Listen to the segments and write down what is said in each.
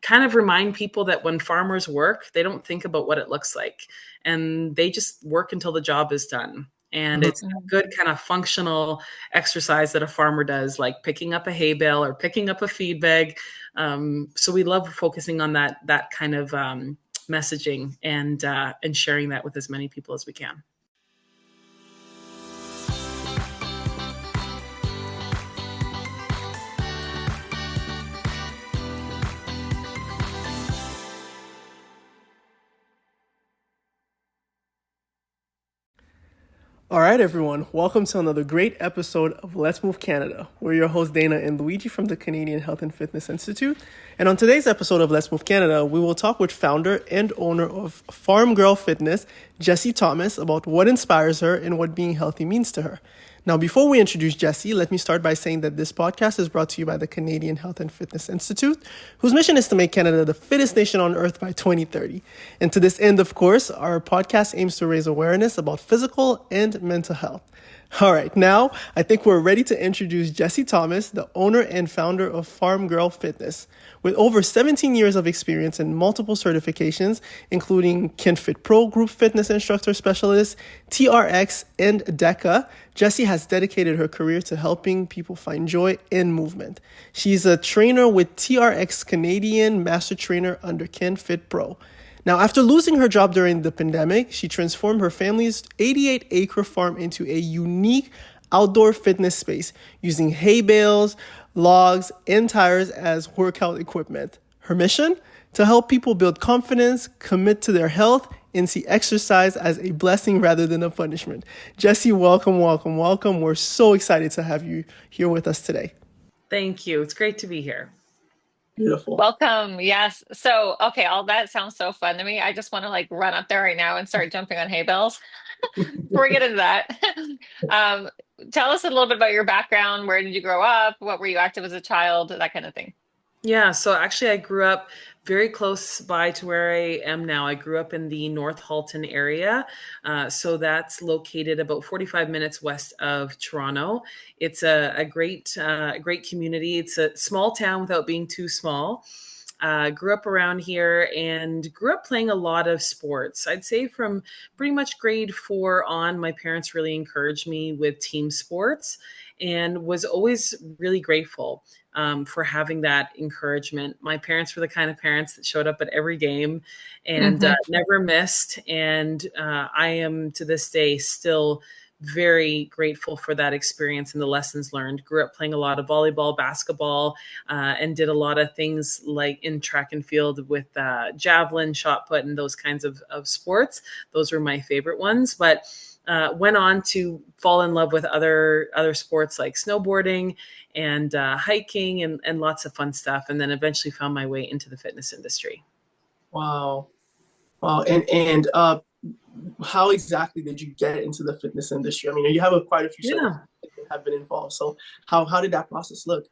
kind of remind people that when farmers work, they don't think about what it looks like, and they just work until the job is done. And it's a good kind of functional exercise that a farmer does, like picking up a hay bale or picking up a feed bag. So we love focusing on that kind of messaging and sharing that with as many people as we can. All right, everyone. Welcome to another great episode of Let's Move Canada. We're your hosts, Dana and Luigi from the Canadian Health and Fitness Institute. And on today's episode of Let's Move Canada, we will talk with founder and owner of Farm Girl Fitness, Jessie Thomas, about what inspires her and what being healthy means to her. Now, before we introduce Jessie, let me start by saying that this podcast is brought to you by the Canadian Health and Fitness Institute, whose mission is to make Canada the fittest nation on earth by 2030. And to this end, of course, our podcast aims to raise awareness about physical and mental health. All right, now I think we're ready to introduce Jessie Thomas, the owner and founder of Farm Girl Fitness. With over 17 years of experience and multiple certifications, including KinFit Pro Group Fitness Instructor Specialist, TRX, and DECA, Jessie has dedicated her career to helping people find joy in movement. She's a trainer with TRX Canadian Master Trainer under KinFit Pro. Now, after losing her job during the pandemic, she transformed her family's 88-acre farm into a unique outdoor fitness space using hay bales, logs, and tires as workout equipment. Her mission? To help people build confidence, commit to their health, and see exercise as a blessing rather than a punishment. Jessie, welcome. We're so excited to have you here with us today. Thank you. It's great to be here. Beautiful. Welcome. Yes. So, okay, all that sounds so fun to me. I just want to run up there right now and start jumping on hay bales. Before we get into that, tell us a little bit about your background. Where did you grow up? What were you active as a child? That kind of thing. Yeah, so actually I grew up very close by to where I am now. I grew up in the North Halton area. So that's located about 45 minutes west of Toronto. It's a great community. It's a small town without being too small. Grew up around here and grew up playing a lot of sports. I'd say from pretty much grade 4 on, my parents really encouraged me with team sports and was always really grateful for having that encouragement. My parents were the kind of parents that showed up at every game and never missed. And I am to this day still very grateful for that experience and the lessons learned. Grew up playing a lot of volleyball, basketball, and did a lot of things like in track and field with javelin, shot put, and those kinds of sports. Those were my favorite ones. But went on to fall in love with other sports like snowboarding and hiking and lots of fun stuff. And then eventually found my way into the fitness industry. Wow. And how exactly did you get into the fitness industry? I mean, you have quite a few that have been involved. So how did that process look?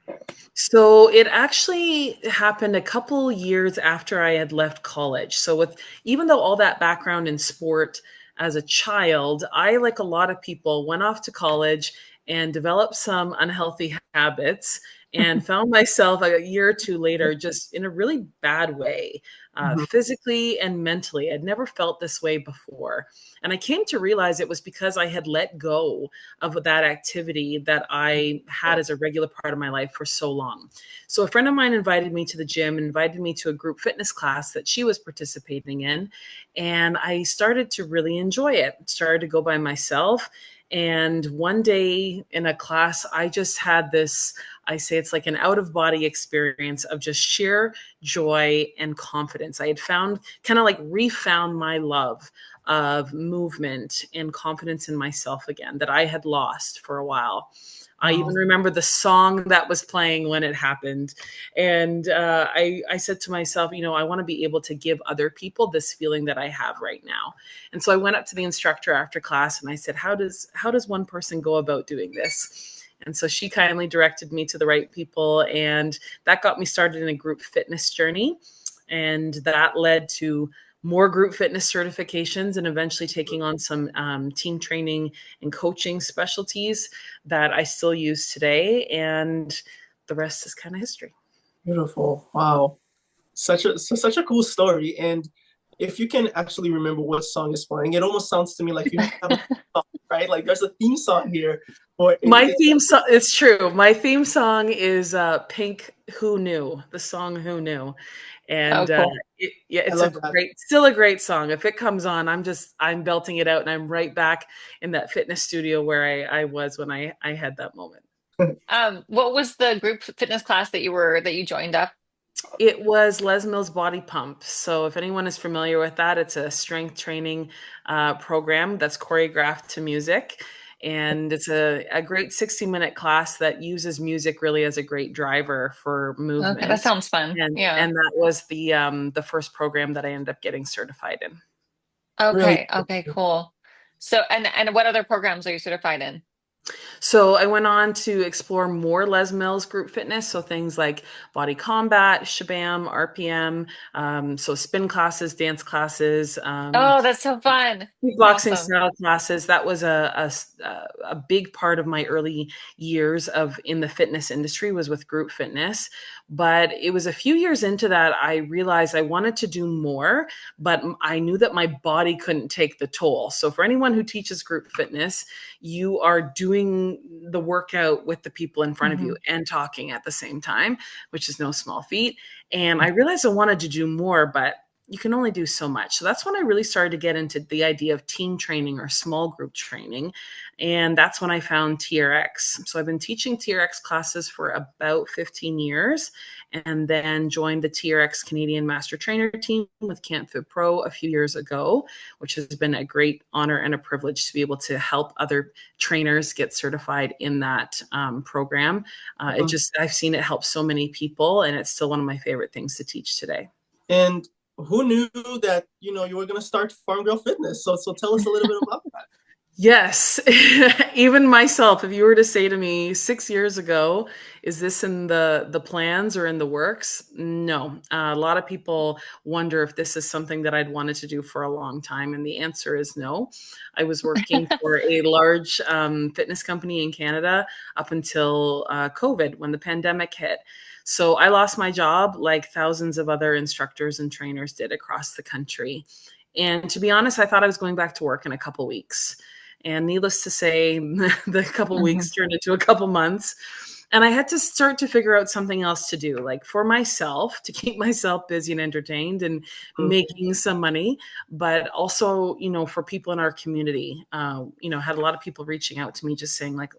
So it actually happened a couple years after I had left college. So even though all that background in sport as a child, I, like a lot of people, went off to college and developed some unhealthy habits and found myself a year or two later just in a really bad way, physically and mentally. I'd never felt this way before. And I came to realize it was because I had let go of that activity that I had as a regular part of my life for so long. So a friend of mine invited me to the gym, invited me to a group fitness class that she was participating in. And I started to really enjoy it. Started to go by myself. And one day in a class, I just had this, I say it's like an out-of-body experience of just sheer joy and confidence. I had refound my love of movement and confidence in myself again that I had lost for a while. I even remember the song that was playing when it happened. And I said to myself, I want to be able to give other people this feeling that I have right now. And so I went up to the instructor after class and I said, how does one person go about doing this? And so she kindly directed me to the right people. And that got me started in a group fitness journey. And that led to more group fitness certifications and eventually taking on some team training and coaching specialties that I still use today. And the rest is kind of history. Beautiful. Wow. such a cool story. And if you can actually remember what song is playing, it almost sounds to me like you have a song, right? Like there's a theme song here for My anything. theme song, it's true. My theme song is Pink Who Knew, the song Who Knew. Oh, And cool. yeah, I it's a love that. still a great song. If it comes on, I'm belting it out and I'm right back in that fitness studio where I was when I had that moment. What was the group fitness class that you joined up? It was Les Mills Body Pump. So if anyone is familiar with that, it's a strength training program that's choreographed to music. And it's a great 60-minute class that uses music really as a great driver for Okay, that movement. sounds fun. Yeah. And that was the first program that I ended up getting certified in. Really. Okay. Okay, cool. So, and what other programs are you certified in? So I went on to explore more Les Mills group fitness. So things like body combat, shabam, RPM, so spin classes, dance classes, Oh, that's so fun. kickboxing Awesome. style classes. That was a big part of my early years of in the fitness industry was with group fitness. But it was a few years into that I realized I wanted to do more, but I knew that my body couldn't take the toll. So for anyone who teaches group fitness, you are doing the workout with the people in front of you Hmm. and talking at the same time, which is no small feat. And I realized I wanted to do more, but you can only do so much. So that's when I really started to get into the idea of team training or small group training. And that's when I found TRX. So I've been teaching TRX classes for about 15 years and then joined the TRX Canadian Master Trainer team with Camp Fit Pro a few years ago, which has been a great honor and a privilege to be able to help other trainers get certified in that program. I've seen it help so many people, and it's still one of my favorite things to teach today. And who knew that you were gonna start Farm Girl Fitness? So tell us a little bit about that. Yes. Even myself, if you were to say to me 6 years ago, is this in the plans or in the works? No. A lot of people wonder if this is something that I'd wanted to do for a long time. And the answer is no. I was working for a large fitness company in Canada up until COVID when the pandemic hit. So I lost my job like thousands of other instructors and trainers did across the country. And to be honest, I thought I was going back to work in a couple weeks. And needless to say, the couple Hmm. weeks turned into a couple months. And I had to start to figure out something else to do, like for myself, to keep myself busy and entertained and Mhm. making some money, but also, for people in our community. Had a lot of people reaching out to me just saying, like,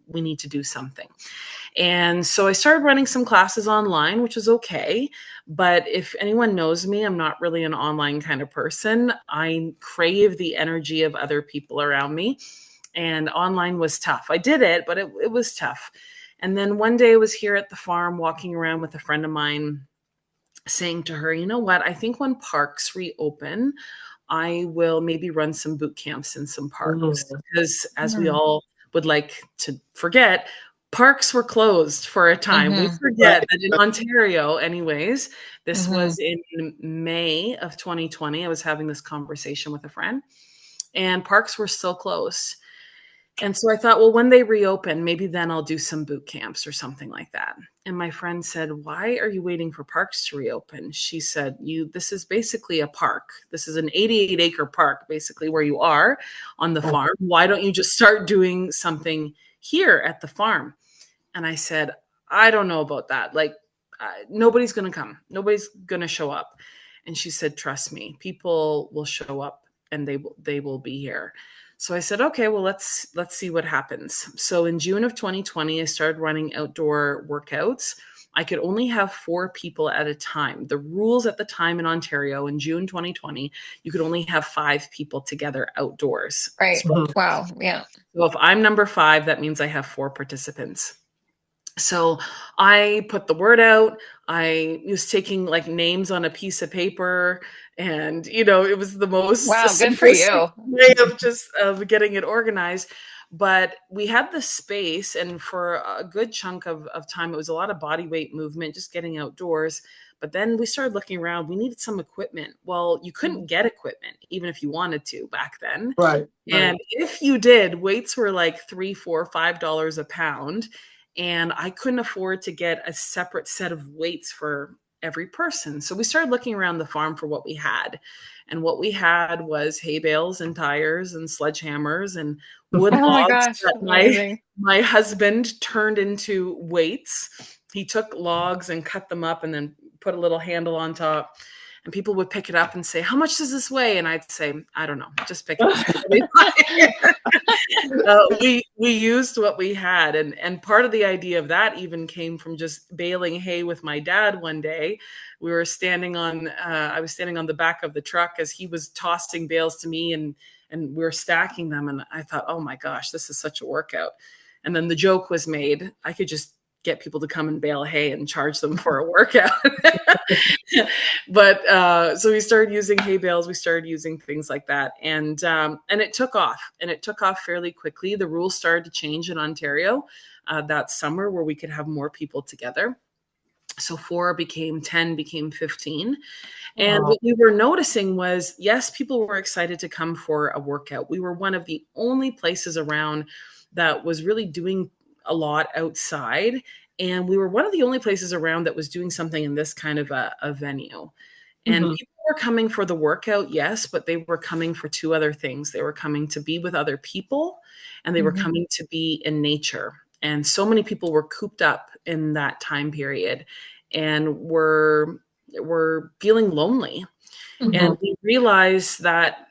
we need to do something. And so I started running some classes online, which was okay. But if anyone knows me, I'm not really an online kind of person. I crave the energy of other people around me. And online was tough. I did it, but it was tough. And then one day I was here at the farm walking around with a friend of mine saying to her, you know what? I think when parks reopen, I will maybe run some boot camps in some parks Mhm. because, as we all would like to forget, parks were closed for a time. We Hmm. forget Right. that in Ontario, anyways, this Hmm. was in May of 2020. I was having this conversation with a friend, and parks were still closed. And so I thought, well, when they reopen, maybe then I'll do some boot camps or something like that. And my friend said, "Why are you waiting for parks to reopen?" She said, this is basically a park. This is an 88-acre park, basically where you are on the Oh, farm. Why don't you just start doing something here at the farm?" And I said, "I don't know about that. Like, nobody's going to come. Nobody's going to show up." And she said, "Trust me, people will show up and they will be here." So I said, "Okay, well, let's see what happens." So in June of 2020, I started running outdoor workouts. I could only have 4 people at a time. The rules at the time in Ontario in June 2020, you could only have 5 people together outdoors. Right. So mhm. Wow. Yeah. if I'm number 5, that means I have 4 participants. So I put the word out. I was taking like names on a piece of paper, and it was the most Wow. Good for simplistic you. way of just of getting it organized. But we had the space, and for a good chunk of time, it was a lot of body weight movement, just getting outdoors. But then we started looking around. We needed some equipment. Well, you couldn't get equipment, even if you wanted to back then. Right. Right. And if you did, weights were like 3, 4, $5 a pound. And I couldn't afford to get a separate set of weights for every person. So we started looking around the farm for what we had. And what we had was hay bales and tires and sledgehammers and wood Oh my logs gosh, that amazing. my husband turned into weights. He took logs and cut them up and then put a little handle on top. And people would pick it up and say, "How much does this weigh?" And I'd say, "I don't know, just pick it up." We used what we had, and part of the idea of that even came from just baling hay with my dad one day. We were standing on I was standing on the back of the truck as he was tossing bales to me, and we were stacking them, and I thought, oh my gosh, this is such a workout. And then the joke was made, I could just get people to come and bale hay and charge them for a workout. But so we started using hay bales, we started using things like that, and it took off, and it took off fairly quickly. The rules started to change in Ontario that summer, where we could have more people together. So 4 became 10, became 15. And what we were noticing was, yes, people were excited to come for a workout. We were one of the only places around that was really doing a lot outside. And we were one of the only places around that was doing something in this kind of a venue. And people were coming for the workout, yes, but they were coming for 2 other things. They were coming to be with other people, and they were coming to be in nature. And so many people were cooped up in that time period and were feeling lonely. And we realized that,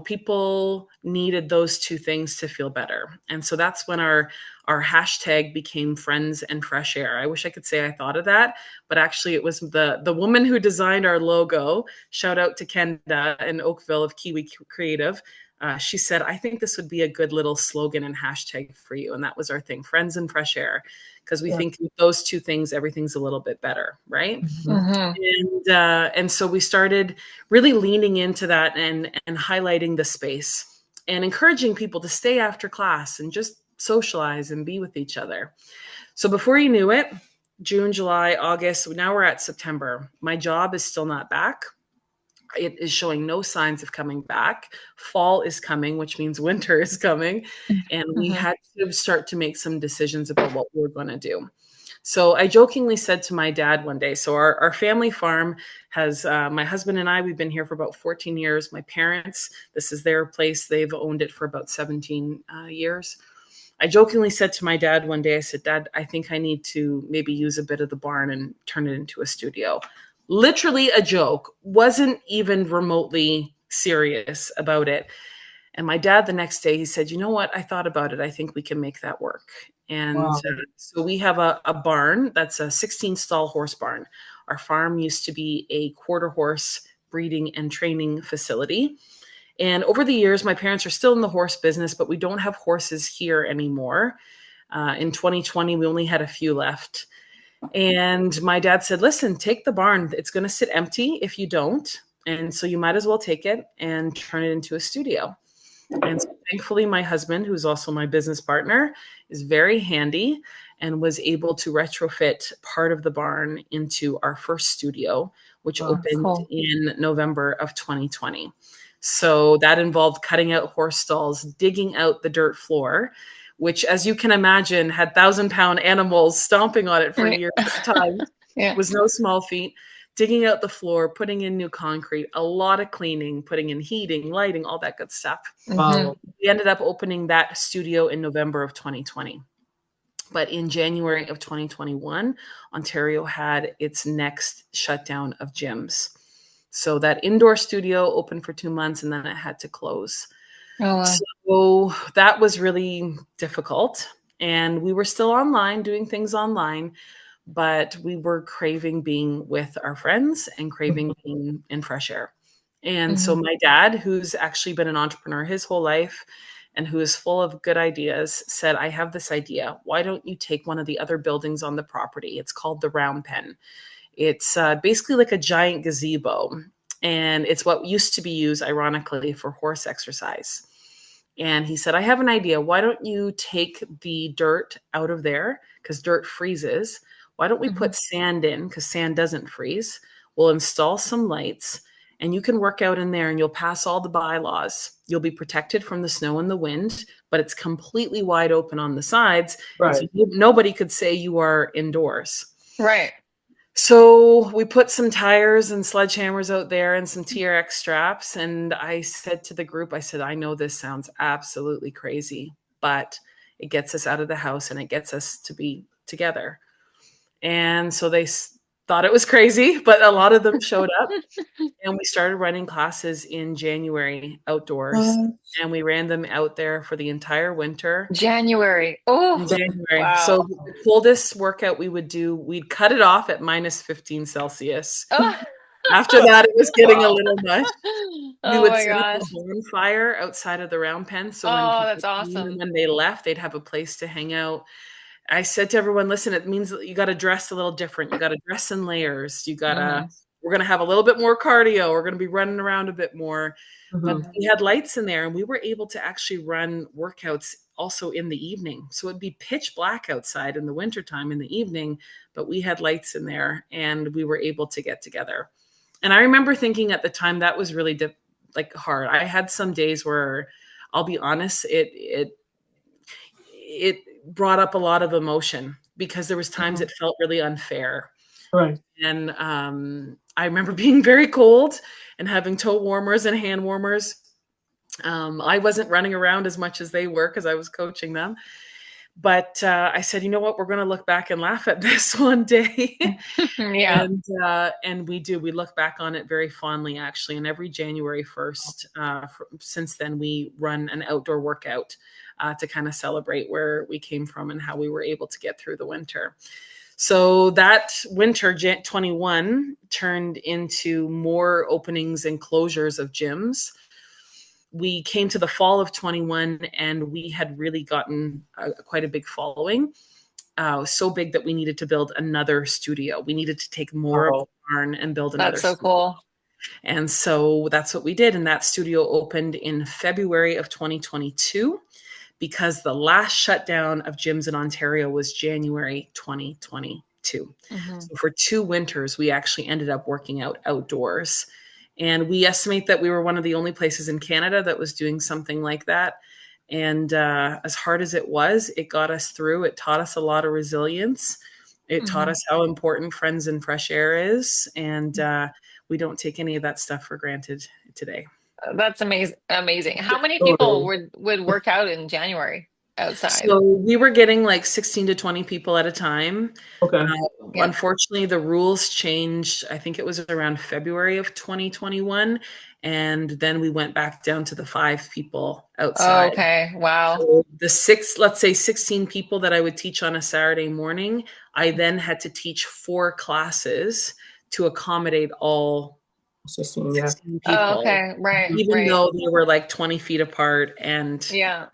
people needed those 2 things to feel better. And so that's when our hashtag became Friends and Fresh Air. I wish I could say I thought of that, but actually it was the woman who designed our logo. Shout out to Kenda in Oakville of Kiwi Creative. She said, "I think this would be a good little slogan and hashtag for you." And that was our thing, Friends and Fresh Air, because we think with those 2 things, everything's a little bit better, right? And so we started really leaning into that and highlighting the space and encouraging people to stay after class and just socialize and be with each other. So before you knew it, June, July, August, now we're at September. My job is still not back. It is showing no signs of coming back. Fall is coming, which means winter is coming. And we had to start to make some decisions about what we were going to do. So I jokingly said to my dad one day, so our family farm has my husband and I, we've been here for about 14 years. My parents, this is their place. They've owned it for about 17 years. I jokingly said to my dad one day, I said, "Dad, I think I need to maybe use a bit of the barn and turn it into a studio." Literally a joke, wasn't even remotely serious about it. And my dad, the next day, he said, "You know what? I thought about it. I think we can make that work." And so we have a barn that's a 16 stall horse barn. Our farm used to be a quarter horse breeding and training facility. And over the years, my parents are still in the horse business, but we don't have horses here anymore. In 2020, we only had a few left. And my dad said, "Listen, take the barn. It's going to sit empty if you don't. And so you might as well take it and turn it into a studio." And so thankfully, my husband, who's also my business partner, is very handy and was able to retrofit part of the barn into our first studio, which opened Cool. in November of 2020. So that involved cutting out horse stalls, digging out the dirt floor, which, as you can imagine, had 1,000-pound animals stomping on it for years at a time. Yeah. Was no small feat. Digging out the floor, putting in new concrete, a lot of cleaning, putting in heating, lighting, all that good stuff. We ended up opening that studio in November of 2020. But in January of 2021, Ontario had its next shutdown of gyms. So that indoor studio opened for 2 months and then it had to close. Oh, wow. So that was really difficult. And we were still online, doing things online, but we were craving being with our friends and craving being in fresh air. And so my dad, who's actually been an entrepreneur his whole life and who is full of good ideas, said, "I have this idea. Why don't you take one of the other buildings on the property? It's called the Round Pen. It's basically like a giant gazebo. And it's what used to be used, ironically, for horse exercise." And he said, "I have an idea. Why don't you take the dirt out of there? Because dirt freezes. Why don't we put sand in? Because sand doesn't freeze. We'll install some lights and you can work out in there and you'll pass all the bylaws. You'll be protected from the snow and the wind, but it's completely wide open on the sides. And so nobody could say you are indoors." Right. So we put some tires and sledgehammers out there and some TRX straps. And I said to the group, I said, I know this sounds absolutely crazy, but it gets us out of the house and it gets us to be together. And so they thought it was crazy, but a lot of them showed up. And we started running classes in January outdoors. What? And we ran them out there for the entire winter January. in Oh, January. So wow. the coldest workout we would do, we'd cut it off at minus 15 Celsius. Oh, After that, it was getting a Wow. little much. We oh would my set up a gosh. bonfire outside of the round pen. So when Oh, people that's came and awesome. when they left, they'd have a place to hang out. I said to everyone, listen, it means that you got to dress a little different. You got to dress in layers. Hmm. We're going to have a little bit more cardio. We're going to be running around a bit more. But Mhm. we had lights in there and we were able to actually run workouts also in the evening. So it'd be pitch black outside in the wintertime in the evening, but we had lights in there and we were able to get together. And I remember thinking at the time that was really like hard. I had some days where I'll be honest, it brought up a lot of emotion because there was times Mhm. it felt really unfair. Right. And I remember being very cold and having toe warmers and hand warmers. I wasn't running around as much as they were because I was coaching them. But I said, you know what? We're going to look back and laugh at this one day. Yeah. And we do. We look back on it very fondly, actually. And every January 1st, since then, we run an outdoor workout to kind of celebrate where we came from and how we were able to get through the winter. So that winter, 21, turned into more openings and closures of gyms. We came to the fall of 21 and we had really gotten quite a big following. So big that we needed to build another studio. We needed to take more of the Wow. barn and build another That's so studio. cool. And so that's what we did. And that studio opened in February of 2022 because the last shutdown of gyms in Ontario was January 2022. Hmm. So for 2 winters, we actually ended up working out outdoors. And we estimate that we were one of the only places in Canada that was doing something like that. And as hard as it got us through. It taught us a lot of resilience. It taught Hmm. us how important friends and fresh air is. And we don't take any of that stuff for granted today. That's amazing. Amazing. How many people Totally. would work out in January outside? So we were getting like 16 to 20 people at a time. Okay. Yeah. Unfortunately, the rules changed. I think it was around February of 2021. And then we went back down to the 5 people Oh, outside. okay. Wow. So the let's say 16 people that I would teach on a Saturday morning, I then had to teach 4 classes to accommodate all 16, yeah. 16 Oh, people, okay. Right. even Right. though they were like 20 feet apart and Yeah.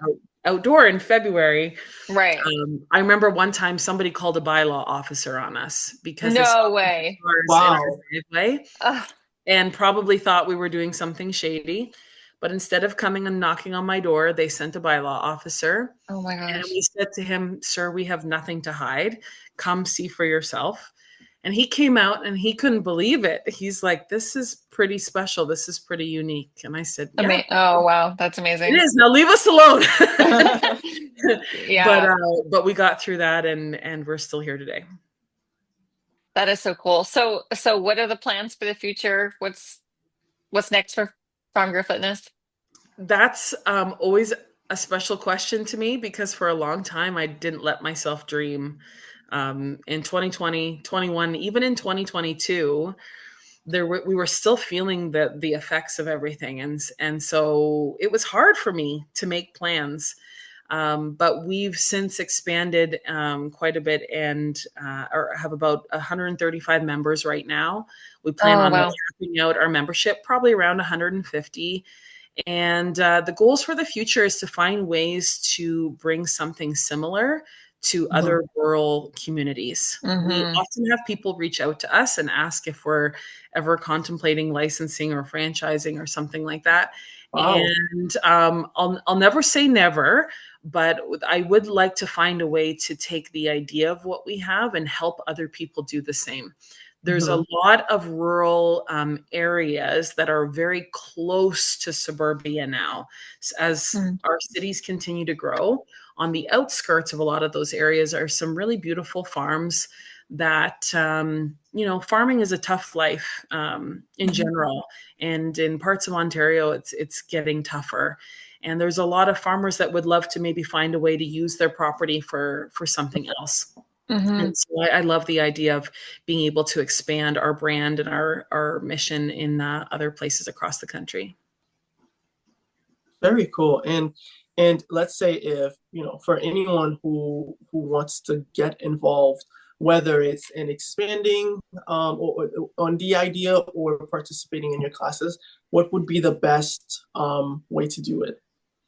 outdoor in February. Right. I remember one time somebody called a bylaw officer on us because they saw No some way. cars in our Wow. driveway Ugh. and probably thought we were doing something shady. But instead of coming and knocking on my door, they sent a bylaw officer. Oh my And gosh. we said to him, Sir, we have nothing to hide. Come see for yourself. And he came out and he couldn't believe it. He's like, this is pretty special. This is pretty unique. And I said, yeah, Oh wow, that's it amazing. is. Now leave us alone. but Yeah, but we got through that and we're still here today. that is so cool. So what are the plans for the future? What's next for Farm Girl Fitness? That's always a special question to me because for a long time I didn't let myself dream. In 2020, 21, even in 2022, we were still feeling the effects of everything, and so it was hard for me to make plans. But we've since expanded quite a bit and or have about 135 members right now. We plan Oh on wow. capping out our membership probably around 150. And the goals for the future is to find ways to bring something similar to Mhm. other rural communities. We Hmm. often have people reach out to us and ask if we're ever contemplating licensing or franchising or something like that. Wow. And I'll never say never, but I would like to find a way to take the idea of what we have and help other people do the same. There's a Mhm. lot of rural areas that are very close to suburbia now. As our cities continue to grow, on the outskirts of a lot of those areas are some really beautiful farms that, farming is a tough life in Mhm. general. And in parts of Ontario, it's getting tougher. And there's a lot of farmers that would love to maybe find a way to use their property for something else. Hmm. And so I love the idea of being able to expand our brand and our mission in other places across the country. Very cool. And let's say if, for anyone who wants to get involved, whether it's in expanding or on the idea or participating in your classes, what would be the best way to do it?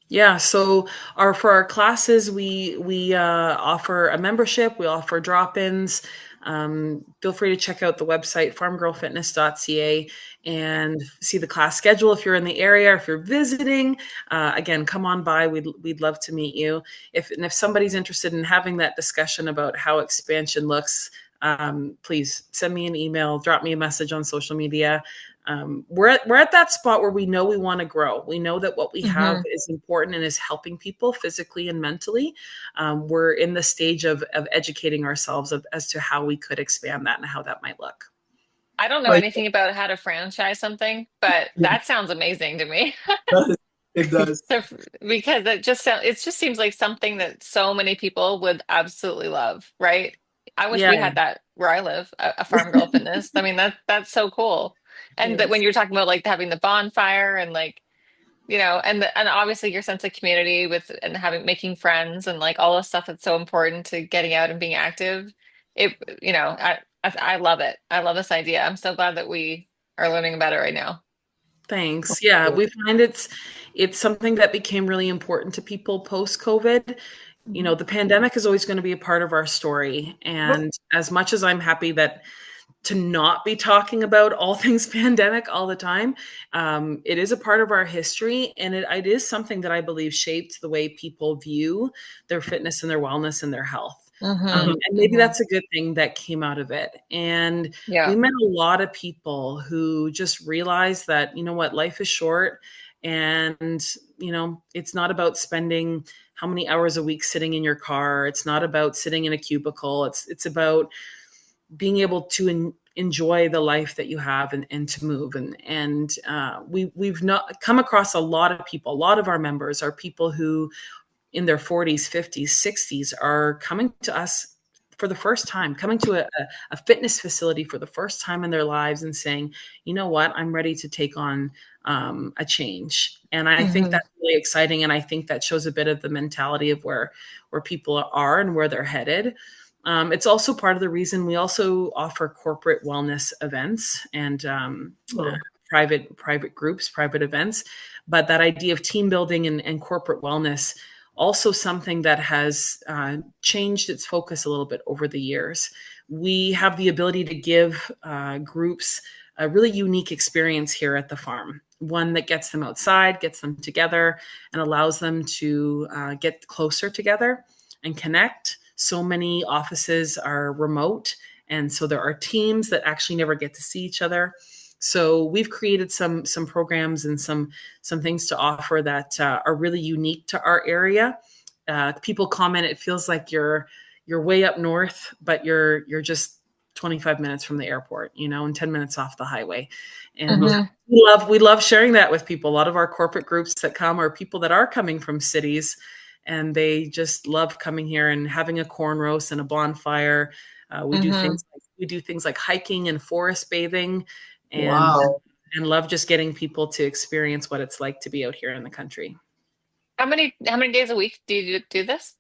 Yeah, so for our classes, we offer a membership. We offer drop-ins. Feel free to check out the website farmgirlfitness.ca and see the class schedule if you're in the area. If you're visiting, again, come on by. We'd love to meet you. If somebody's interested in having that discussion about how expansion looks, please send me an email, drop me a message on social media. We're at that spot where we know we want to grow. We know that what we have Hmm. is important and is helping people physically and mentally. We're in the stage of educating ourselves as to how we could expand that and how that might look. I don't know Like, anything about how to franchise something, but yeah, that sounds amazing to me. it does. So, because it just seems like something that so many people would absolutely love, right? I wish Yeah. we had that where I live, a farm girl fitness. I mean, that's so cool. And that when Yes. you're talking about like having the bonfire and like, and obviously your sense of community with and having making friends and like all the stuff that's so important to getting out and being active. It, I love it. I love this idea. I'm so glad that we are learning about it right now. Thanks. Yeah, we find it's something that became really important to people post COVID. Mhm. The pandemic is always going to be a part of our story. And as much as I'm happy that to not be talking about all things pandemic all the time. It is a part of our history, and it is something that I believe shaped the way people view their fitness and their wellness and their health. Hmm. And maybe Hmm. that's a good thing that came out of it. And we Yeah. met a lot of people who just realized that, what, life is short. And, it's not about spending how many hours a week sitting in your car. It's not about sitting in a cubicle. It's about being able to enjoy the life that you have and to move and we've not come across a lot of people. A lot of our members are people who in their 40s, 50s, 60s are coming to us for the first time, coming to a fitness facility for the first time in their lives and saying, you know what, I'm ready to take on a change. And I think Hmm. that's really exciting. And I think that shows a bit of the mentality of where people are and where they're headed. It's also part of the reason we also offer corporate wellness events and Oh, private groups, private events. But that idea of team building and corporate wellness, also something that has changed its focus a little bit over the years. We have the ability to give groups a really unique experience here at the farm, one that gets them outside, gets them together, and allows them to get closer together and connect. So many offices are remote, and so there are teams that actually never get to see each other. So we've created some programs and some things to offer that are really unique to our area. People comment it feels like you're way up north, but you're just 25 minutes from the airport, and 10 minutes off the highway. And Hmm. we love sharing that with people. A lot of our corporate groups that come are people that are coming from cities, and they just love coming here and having a corn roast and a bonfire. We do Hmm. things like hiking and forest bathing, and wow. and love just getting people to experience what it's like to be out here in the country. How many days a week do you do this?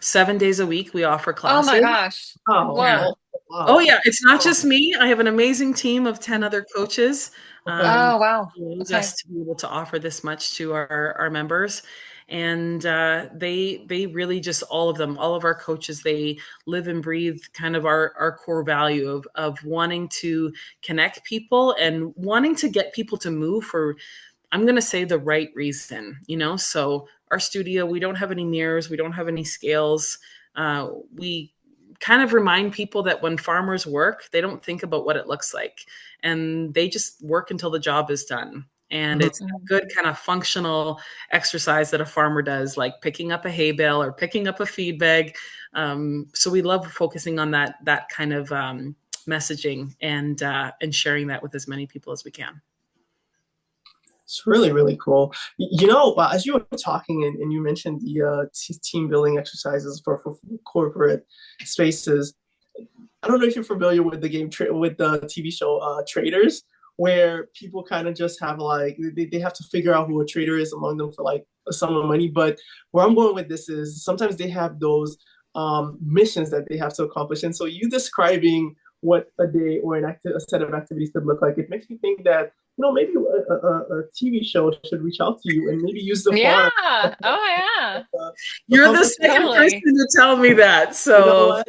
7 days a week, we offer Oh my classes. gosh. Wow. Yeah. Whoa. Oh, Oh, wow. yeah, it's not just me. I have an amazing team of 10 other coaches, Oh wow. who allows Okay. us to be able to offer this much to our members. And they really just all of them, all of our coaches, they live and breathe kind of our core value of wanting to connect people and wanting to get people to move for, I'm going to say, the right reason. So our studio, we don't have any mirrors, we don't have any scales. We kind of remind people that when farmers work, they don't think about what it looks like, and they just work until the job is done. And Mhm. it's a good kind of functional exercise that a farmer does, like picking up a hay bale or picking up a feed bag. So we love focusing on that kind of messaging and sharing that with as many people as we can. It's really, really cool. As you were talking and you mentioned the team building exercises for corporate spaces, I don't know if you're familiar with the with the TV show Traders, where people kind of just have like they have to figure out who a trader is among them for like a sum of money. But where I'm going with this is sometimes they have those missions that they have to accomplish, and so you describing what a day or a set of activities could look like, it makes me think that maybe a TV show should reach out to you and maybe use the farm. Yeah. Oh yeah. You're the Accomplish second person Totally. to tell me that. You know So what?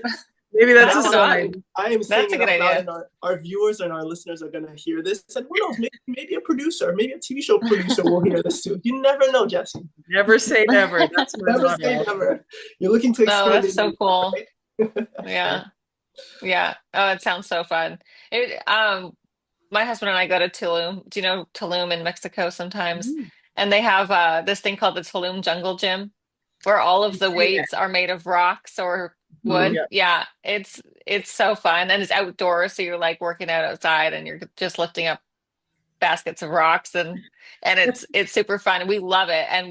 maybe that's a That's Now so sign. I am saying that's a it good out loud, idea. and our viewers and our listeners are going to hear this. And who knows, maybe a producer, maybe a TV show producer will hear this too. You never know, Jesse. Never say never. That's my Never say motto. never. You're looking to No, expand that's the so network, cool. right? Yeah. Yeah. Oh, it sounds so fun. My husband and I go to Tulum. Do you know Tulum in Mexico sometimes? Mm, And they have this thing called the Tulum Jungle Gym where all of I've the seen it. weights are made of rocks or Mhm. wood. Yeah. Yeah, it's so fun and it's outdoors, so you're like working out outside and you're just lifting up baskets of rocks and it's super fun and we love it and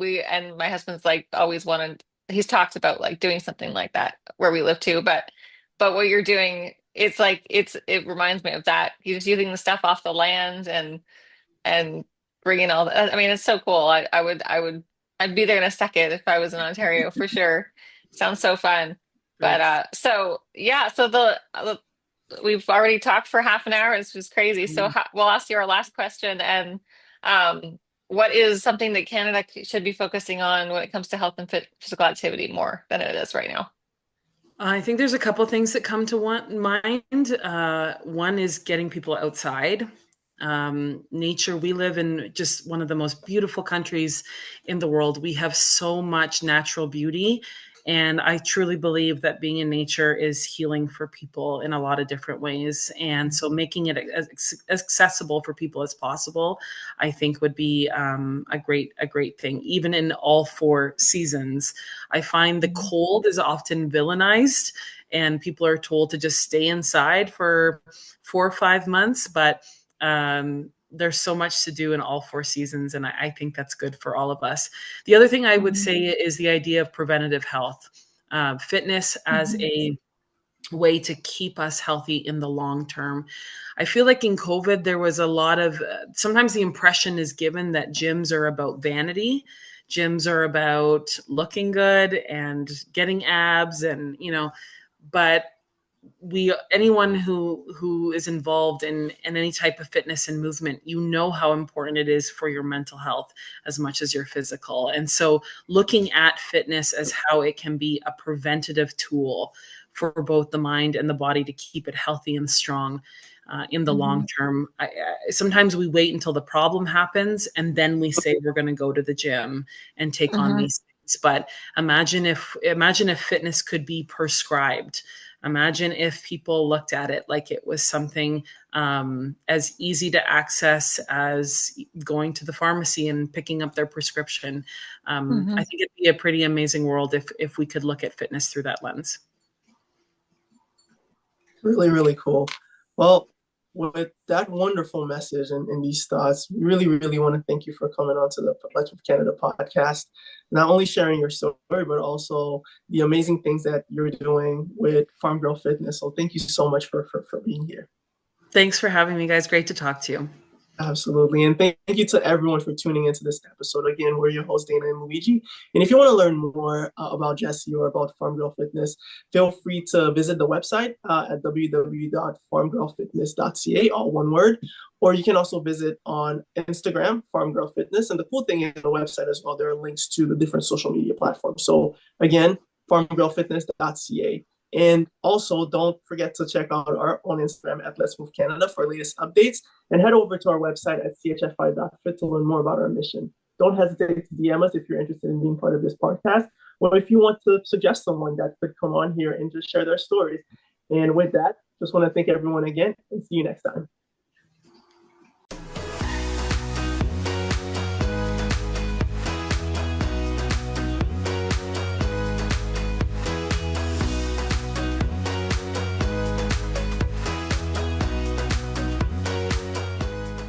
my husband's like always wanted he's talked about like doing something like that where we live too but what you're doing it's like it reminds me of that you're just using the stuff off the land and bringing all the I mean it's so cool I'd be there in a second if I was in Ontario for sure. Sounds so fun. But Great. so yeah, so the we've already talked for half an hour. It's just crazy. So we'll ask you our last question. And what is something that Canada should be focusing on when it comes to health and physical activity more than it is right now? I think there's a couple things that come to mind. One is getting people outside. Nature, we live in just one of the most beautiful countries in the world. We have so much natural beauty. And I truly believe that being in nature is healing for people in a lot of different ways. And so making it as accessible for people as possible, I think would be a great thing, even in all four seasons. I find the cold is often villainized and people are told to just stay inside for 4 or 5 months, but there's so much to do in all four seasons, and I think that's good for all of us. The other thing I would say is the idea of preventative health, fitness as a way to keep us healthy in the long term. I feel like in COVID, there was a lot of sometimes the impression is given that gyms are about vanity. Gyms are about looking good and getting abs, and but anyone who is involved in any type of fitness and movement, how important it is for your mental health as much as your physical. And so looking at fitness as how it can be a preventative tool for both the mind and the body to keep it healthy and strong in the long term. Sometimes we wait until the problem happens and then we say we're going to go to the gym and take on Hmm. these things. But imagine if fitness could be prescribed. Imagine if people looked at it like it was something as easy to access as going to the pharmacy and picking up their prescription. Hmm. I think it'd be a pretty amazing world if we could look at fitness through that lens. Really, really cool. Well, with that wonderful message and these thoughts, we really, really want to thank you for coming on to the Let's Move Canada podcast. Not only sharing your story, but also the amazing things that you're doing with Farm Girl Fitness. So thank you so much for being here. Thanks for having me, guys. Great to talk to you. Absolutely. And thank you to everyone for tuning into this episode. Again, we're your hosts, Dana and Luigi. And if you want to learn more about Jessie or about Farm Girl Fitness, feel free to visit the website at www.farmgirlfitness.ca, all one word. Or you can also visit on Instagram, Farm Girl Fitness. And the cool thing is on the website as well, there are links to the different social media platforms. So again, farmgirlfitness.ca. And also, don't forget to check out our own Instagram at Let's Move Canada for latest updates. And head over to our website at chfi.fit to learn more about our mission. Don't hesitate to DM us if you're interested in being part of this podcast, or if you want to suggest someone that could come on here and just share their stories. And with that, just want to thank everyone again and see you next time.